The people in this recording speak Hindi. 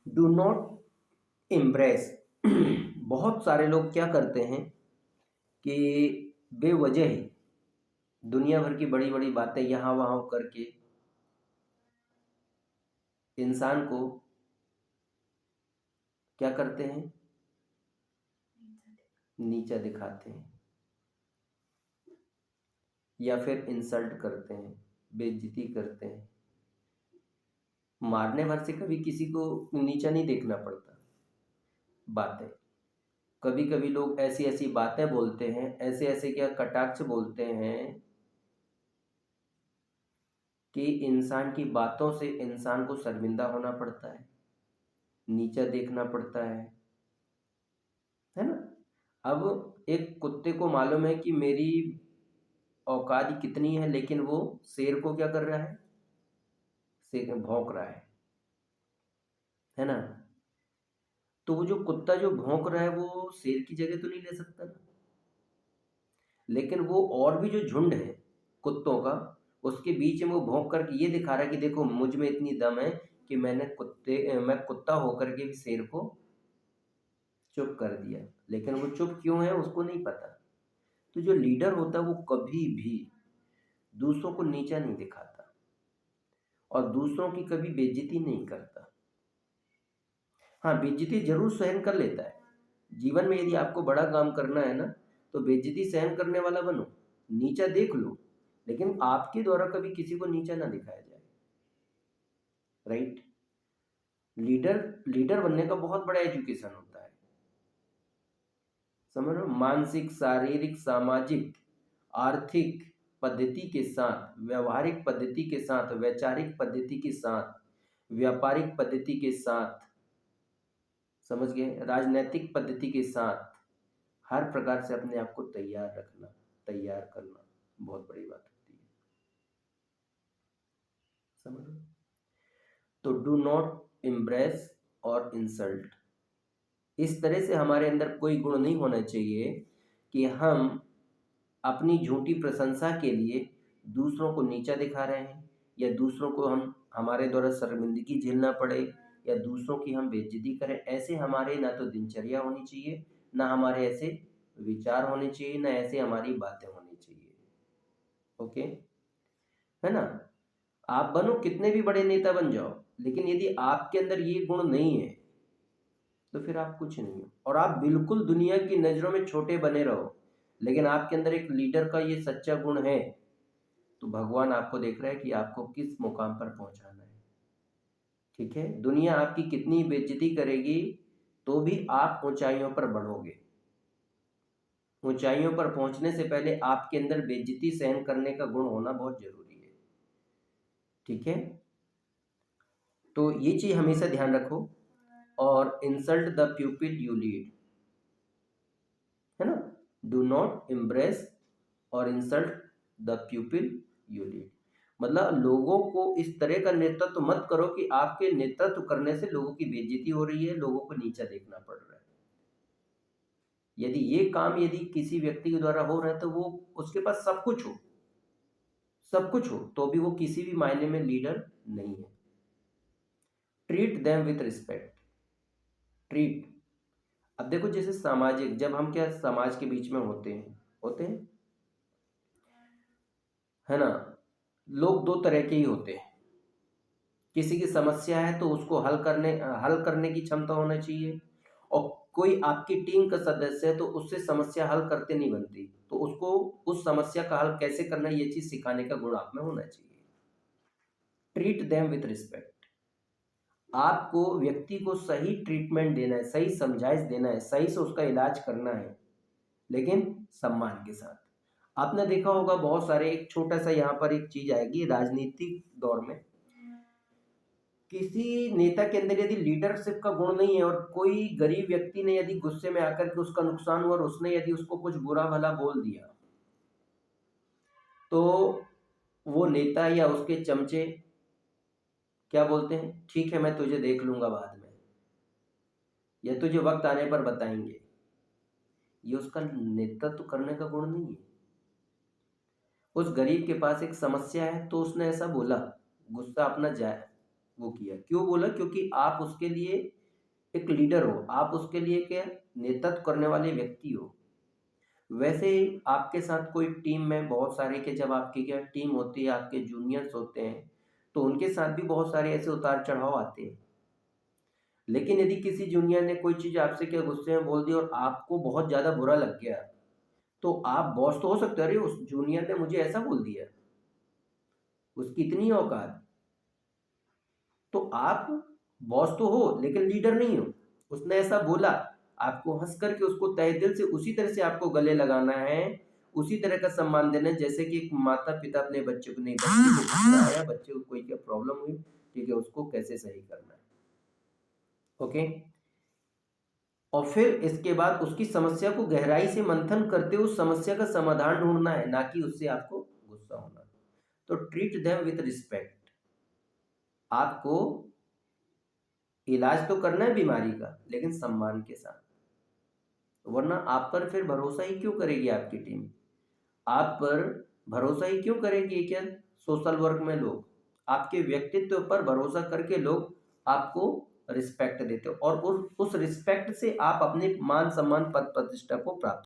Do not impress. बहुत सारे लोग क्या करते हैं कि बेवजह ही दुनिया भर की बड़ी बड़ी बातें यहाँ वहाँ करके इंसान को क्या करते हैं, नीचा दिखाते हैं या फिर इंसल्ट करते हैं, बेइज्जती करते हैं। मारने भर से कभी किसी को नीचा नहीं देखना पड़ता। बातें, कभी कभी लोग ऐसी ऐसी बातें बोलते हैं, ऐसे ऐसे क्या कटाक्ष बोलते हैं कि इंसान की बातों से इंसान को शर्मिंदा होना पड़ता है, नीचा देखना पड़ता है ना। अब एक कुत्ते को मालूम है कि मेरी औकात कितनी है, लेकिन वो शेर को क्या कर रहा है, शेर भौंक रहा है ना। तो वो जो कुत्ता जो भौंक रहा है वो शेर की जगह तो नहीं ले सकता ना। लेकिन वो और भी जो झुंड है कुत्तों का, उसके बीच में वो भौंक करके ये दिखा रहा है कि देखो मुझ में इतनी दम है कि मैं कुत्ता होकर के भी शेर को चुप कर दिया। लेकिन वो चुप क्यों है उसको नहीं पता। तो जो लीडर होता है वो कभी भी दूसरों को नीचा नहीं दिखाता और दूसरों की कभी बेइज्जती नहीं करता। हाँ, बेइज्जती जरूर सहन कर लेता है। जीवन में यदि आपको बड़ा काम करना है ना, तो बेइज्जती सहन करने वाला बनो, नीचा देख लो, लेकिन आपके द्वारा कभी किसी को नीचा ना दिखाया जाए। राइट। लीडर लीडर बनने का बहुत बड़ा एजुकेशन होता है, समझ लो। मानसिक, शारीरिक, सामाजिक, आर्थिक पद्धति के साथ, व्यवहारिक पद्धति के साथ, वैचारिक पद्धति के साथ, व्यापारिक पद्धति के साथ, समझ गए, राजनैतिक पद्धति के साथ, हर प्रकार से अपने आप को तैयार रखना, तैयार करना बहुत बड़ी बात होती है, समझ लो। तो डू नॉट इम्प्रेस और इंसल्ट, इस तरह से हमारे अंदर कोई गुण नहीं होना चाहिए कि हम अपनी झूठी प्रशंसा के लिए दूसरों को नीचा दिखा रहे हैं, या दूसरों को हम हमारे द्वारा शर्मिंदगी झेलना पड़े, या दूसरों की हम बेइज्जती करें। ऐसे हमारे ना तो दिनचर्या होनी चाहिए, ना हमारे ऐसे विचार होने चाहिए, ना ऐसे हमारी बातें होनी चाहिए। ओके, है ना। आप बनो कितने भी बड़े नेता बन जाओ, लेकिन यदि आपके अंदर ये गुण नहीं है तो फिर आप कुछ नहीं हो, और आप बिल्कुल दुनिया की नजरों में छोटे बने रहो। लेकिन आपके अंदर एक लीडर का ये सच्चा गुण है, तो भगवान आपको देख रहा है कि आपको किस मुकाम पर पहुंचाना है। ठीक है, दुनिया आपकी कितनी बेइज्जती करेगी तो भी आप ऊंचाइयों पर बढ़ोगे। ऊंचाइयों पर पहुंचने से पहले आपके अंदर बेइज्जती सहन करने का गुण होना बहुत जरूरी है। ठीक है, तो ये चीज हमेशा ध्यान रखो। और इंसल्ट द प्यूपिल यू लीड, है ना। डू नॉट इम्प्रेस और इंसल्ट द प्यूपिल यू लीड, मतलब लोगों को इस तरह का नेतृत्व मत करो कि आपके नेतृत्व करने से लोगों की बेइज्जती हो रही है, लोगों को नीचा देखना पड़ रहा है। यदि ये काम यदि किसी व्यक्ति के द्वारा हो रहा है तो वो, उसके पास सब कुछ हो, सब कुछ हो, तो भी वो किसी भी मायने में लीडर नहीं है। Treat them with respect. Treat, अब देखो जैसे सामाजिक, जब हम क्या समाज के बीच में होते हैं, है ना। लोग दो तरह के ही होते हैं। किसी की समस्या है तो उसको हल करने की क्षमता होना चाहिए, और कोई आपकी टीम का सदस्य है तो उससे समस्या हल करते नहीं बनती, तो उसको उस समस्या का हल कैसे करना है ये चीज सिखाने का गुण आप में होना चाहिए। ट्रीट देम विथ रिस्पेक्ट, आपको व्यक्ति को सही ट्रीटमेंट देना है, सही समझाइश देना है, सही से उसका इलाज करना है, लेकिन सम्मान के साथ। आपने देखा होगा बहुत सारे, एक छोटा सा यहाँ पर एक चीज आएगी, राजनीतिक दौर में किसी नेता के अंदर यदि लीडरशिप का गुण नहीं है, और कोई गरीब व्यक्ति ने यदि गुस्से में आकर के उसका नुकसान हुआ और उसने यदि उसको कुछ बुरा भला बोल दिया, तो वो नेता या उसके चमचे क्या बोलते हैं, ठीक है मैं तुझे देख लूंगा बाद में, या तुझे वक्त आने पर बताएंगे। ये उसका नेतृत्व करने का गुण नहीं है। उस गरीब के पास एक समस्या है तो उसने ऐसा बोला, गुस्सा अपना जाए, वो किया। क्यों बोला? क्योंकि आप उसके लिए एक लीडर हो, आप उसके लिए क्या नेतृत्व करने वाले व्यक्ति हो। वैसे ही आपके साथ कोई टीम में बहुत सारे के जब आपकी क्या टीम होती है, आपके जूनियर्स होते हैं, तो उनके साथ भी बहुत सारे ऐसे उतार चढ़ाव आते हैं। लेकिन यदि किसी जूनियर ने कोई चीज़ आपसे क्या गुस्से में बोल दी और आपको बहुत ज़्यादा बुरा लग गया, तो आप बॉस तो हो सकते हो, अरे उस जूनियर ने मुझे ऐसा बोल दिया, उसकी इतनी औकात। तो आप बॉस तो हो लेकिन लीडर नहीं हो। उसने ऐसा बोला, आपको हँस कर के उसको तहे दिल से उसी तरह से आपको गले लगाना है, उसी तरह का सम्मान देना है जैसे कि एक माता-पिता अपने बच्चे को, नहीं बच्चे को गुस्सा आया, बच्चे को कोई क्या प्रॉब्लम हुई, ठीक है, उसको कैसे सही करना है। ओके? और फिर इसके बाद उसकी समस्या को गहराई से मंथन करते हुए उस समस्या का समाधान ढूँढना है, ना कि उससे आपको गुस्सा होना। तो ट्रीट देम विथ रिस्पेक्ट। आपको इलाज तो करना है बीमारी का, लेकिन सम्मान के साथ। वरना आप पर फिर भरोसा ही क्यों करेगी आपकी टीम? आप पर भरोसा ही क्यों करेगी क्या सोशल वर्क में लोग? आपके व्यक्तित्व पर भरोसा करके लोग आपको रिस्पेक्ट देते हो और उस रिस्पेक्ट से आप अपने मान सम्मान पद प्रतिष्ठा को प्राप्त